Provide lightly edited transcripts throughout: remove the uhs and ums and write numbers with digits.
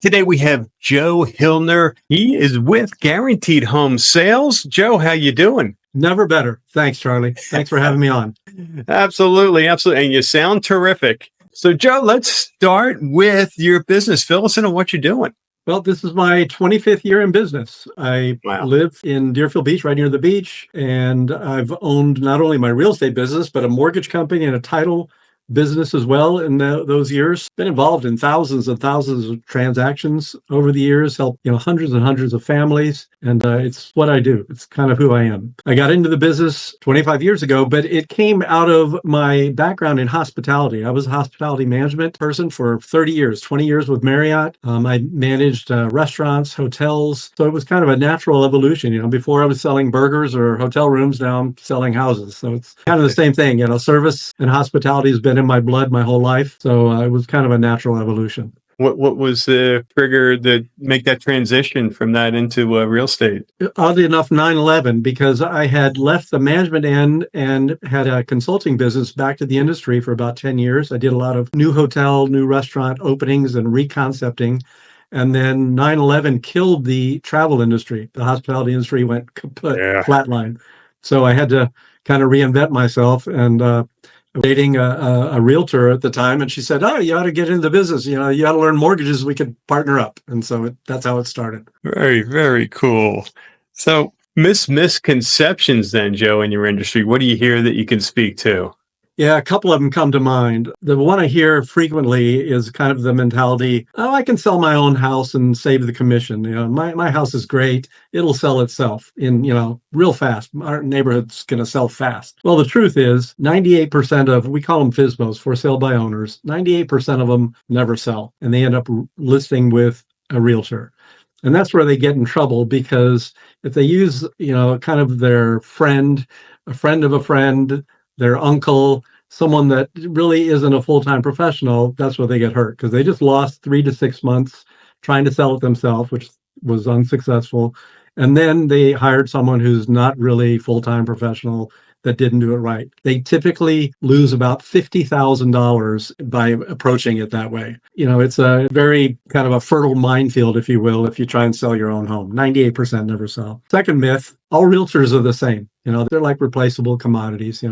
Today we have Joe Hilner. He is with Guaranteed Home Sales. Joe, how you doing? Never better. Thanks, Charlie. Thanks for having me on. Absolutely, absolutely. And you sound terrific. So, Joe, let's start with your business. Fill us in on what you're doing. Well, this is my 25th year in business. I Wow. live in Deerfield Beach, right near the beach, and I've owned not only my real estate business, but a mortgage company and a title business as well in those years. Been involved in thousands and thousands of transactions over the years, helped hundreds and hundreds of families, and it's what I do. It's kind of who I am. I got into the business 25 years ago, but it came out of my background in hospitality. I was a hospitality management person for 30 years, 20 years with Marriott. I managed restaurants, hotels, so it was kind of a natural evolution. Before I was selling burgers or hotel rooms, now I'm selling houses. So it's kind of the same thing. Service and hospitality has been in my blood my whole life. So it was kind of a natural evolution. What was the trigger to make that transition from that into real estate? Oddly enough, 9/11, because I had left the management end and had a consulting business back to the industry for about 10 years. I did a lot of new hotel, new restaurant openings and reconcepting. And then 9/11 killed the travel industry. The hospitality industry went kaput, flatline. So I had to kind of reinvent myself, and dating a realtor at the time, and she said, "Oh, you ought to get into the business. You ought to learn mortgages. We could partner up." And so that's how it started. Very, very cool. So, misconceptions then, Joe, in your industry. What do you hear that you can speak to? Yeah, a couple of them come to mind. The one I hear frequently is kind of the mentality, "Oh, I can sell my own house and save the commission. My house is great. It'll sell itself in, real fast. Our neighborhood's going to sell fast." Well, the truth is 98% of, we call them FSBOs, for sale by owners, 98% of them never sell, and they end up listing with a realtor. And that's where they get in trouble, because if they use, kind of their friend, a friend of a friend, their uncle, someone that really isn't a full-time professional, that's where they get hurt, because they just lost 3 to 6 months trying to sell it themselves, which was unsuccessful. And then they hired someone who's not really full-time professional that didn't do it right. They typically lose about $50,000 by approaching it that way. It's a very kind of a fertile minefield, if you will, if you try and sell your own home. 98% never sell. Second myth, all realtors are the same. They're like replaceable commodities.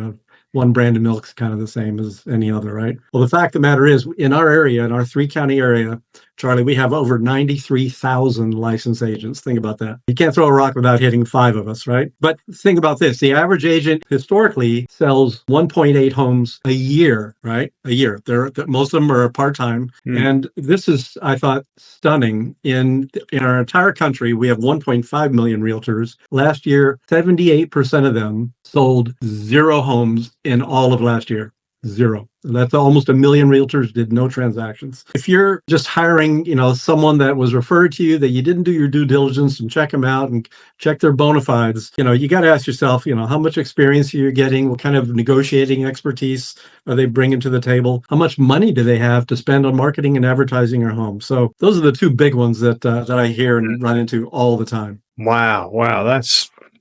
One brand of milk is kind of the same as any other, right? Well, the fact of the matter is, in our area, in our 3-county area, Charlie, we have over 93,000 licensed agents. Think about that. You can't throw a rock without hitting 5 of us, right? But think about this. The average agent historically sells 1.8 homes a year, right? A year. Most of them are part-time. And this is, I thought, stunning. In our entire country, we have 1.5 million realtors. Last year, 78% of them sold 0 homes in all of last year. 0. That's almost 1 million realtors did no transactions. If you're just hiring, someone that was referred to you, that you didn't do your due diligence and check them out and check their bona fides, you got to ask yourself, how much experience are you getting? What kind of negotiating expertise are they bringing to the table? How much money do they have to spend on marketing and advertising your home? So those are the 2 big ones that I hear and run into all the time. Wow.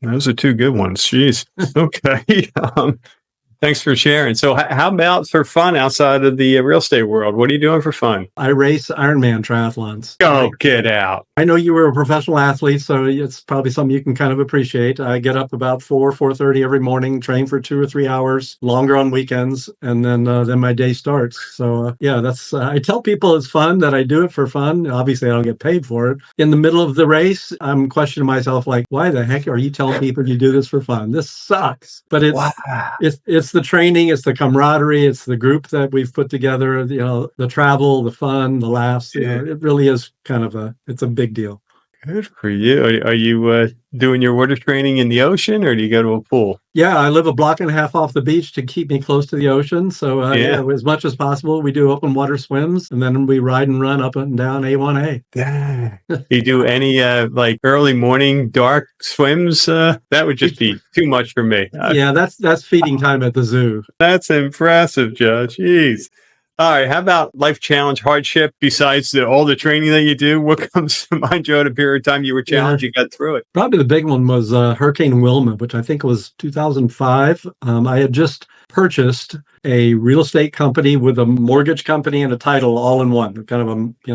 Those are 2 good ones. Jeez. Okay. Thanks for sharing. So how about for fun outside of the real estate world? What are you doing for fun? I race Ironman triathlons. Oh, get out. I know you were a professional athlete, so it's probably something you can kind of appreciate. I get up about 4:30 every morning, train for 2 or 3 hours, longer on weekends, and then my day starts. So that's I tell people it's fun, that I do it for fun. Obviously, I don't get paid for it. In the middle of the race, I'm questioning myself, like, why the heck are you telling people you do this for fun? This sucks. But it's the training, it's the camaraderie, it's the group that we've put together, the travel, the fun, the laughs. It really is kind of it's a big deal. Good for you. Are you doing your water training in the ocean, or do you go to a pool? Yeah, I live a block and a half off the beach to keep me close to the ocean. So as much as possible, we do open water swims, and then we ride and run up and down A1A. You do any like early morning dark swims? That would just be too much for me. Yeah, that's feeding time at the zoo. That's impressive, Joe. Jeez. All right. How about life challenge, hardship? Besides all the training that you do, what comes to mind, Joe, at a period of time you were challenged, you got through it? Probably the big one was Hurricane Wilma, which I think was 2005. I had just purchased a real estate company with a mortgage company and a title all in one, kind of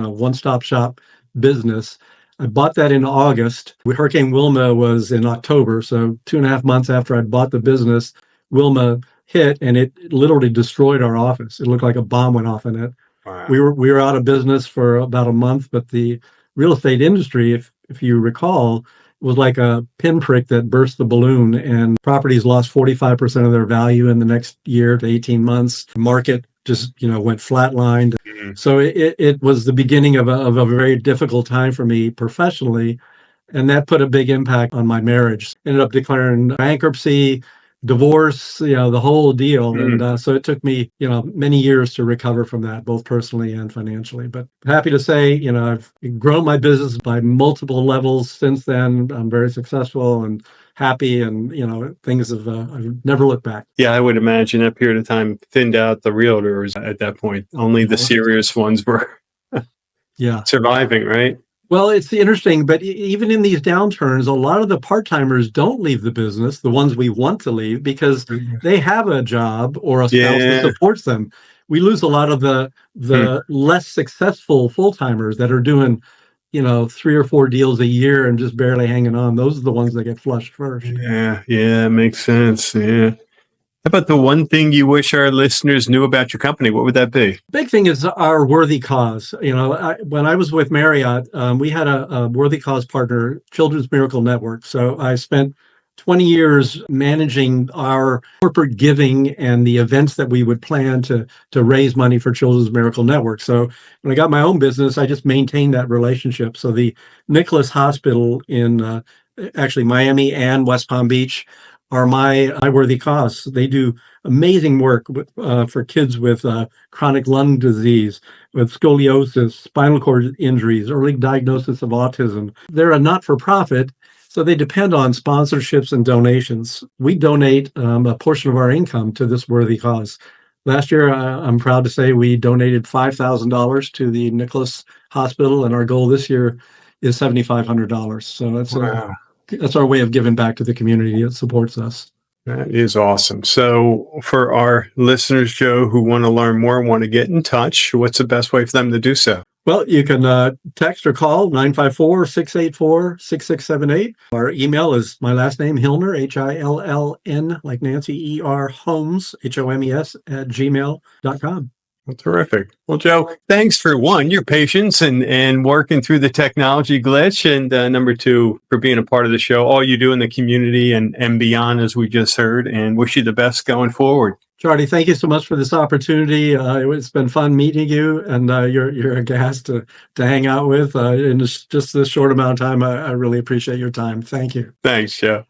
a one-stop shop business. I bought that in August. Hurricane Wilma was in October. So 2.5 months after I bought the business, Wilma hit and it literally destroyed our office. It looked like a bomb went off in it. Wow. We were out of business for about a month, but the real estate industry, if you recall, was like a pinprick that burst the balloon, and properties lost 45% of their value in the next year to 18 months. The market just went flatlined. Mhm. So it was the beginning of a very difficult time for me professionally, and that put a big impact on my marriage. Ended up declaring bankruptcy, divorce, the whole deal. Mm. And so it took me, many years to recover from that, both personally and financially. But happy to say, I've grown my business by multiple levels since then. I'm very successful and happy, and things have I've never looked back. Yeah, I would imagine that period of time thinned out the realtors at that point. Only the serious ones were Yeah. surviving, right? Well, it's interesting, but even in these downturns, a lot of the part-timers don't leave the business, the ones we want to leave, because they have a job or a spouse that Yeah. supports them. We lose a lot of the Hmm. less successful full-timers that are doing, 3 or 4 deals a year and just barely hanging on. Those are the ones that get flushed first. Yeah, makes sense. Yeah. How about the one thing you wish our listeners knew about your company? What would that be? Big thing is our worthy cause. When I was with Marriott, we had a worthy cause partner, Children's Miracle Network. So I spent 20 years managing our corporate giving and the events that we would plan to raise money for Children's Miracle Network. So when I got my own business, I just maintained that relationship. So the Nicholas Hospital in actually Miami and West Palm Beach are my worthy cause. They do amazing work for kids with chronic lung disease, with scoliosis, spinal cord injuries, early diagnosis of autism. They're a not-for-profit, so they depend on sponsorships and donations. We donate a portion of our income to this worthy cause. Last year, I'm proud to say we donated $5,000 to the Nicholas Hospital, and our goal this year is $7,500. So Wow. that's our way of giving back to the community that supports us. That is awesome. So, for our listeners, Joe, who want to learn more, want to get in touch, what's the best way for them to do so? Well, you can text or call 954-684-6678. Our email is my last name, Hillner, Hilln, like Nancy, Homes, HOMES, @gmail.com. Well, terrific. Well, Joe, thanks for one, your patience and working through the technology glitch. And number two, for being a part of the show, all you do in the community and beyond, as we just heard, and wish you the best going forward. Charlie, thank you so much for this opportunity. It's been fun meeting you, and you're a gas to hang out with in just this short amount of time. I really appreciate your time. Thank you. Thanks, Joe.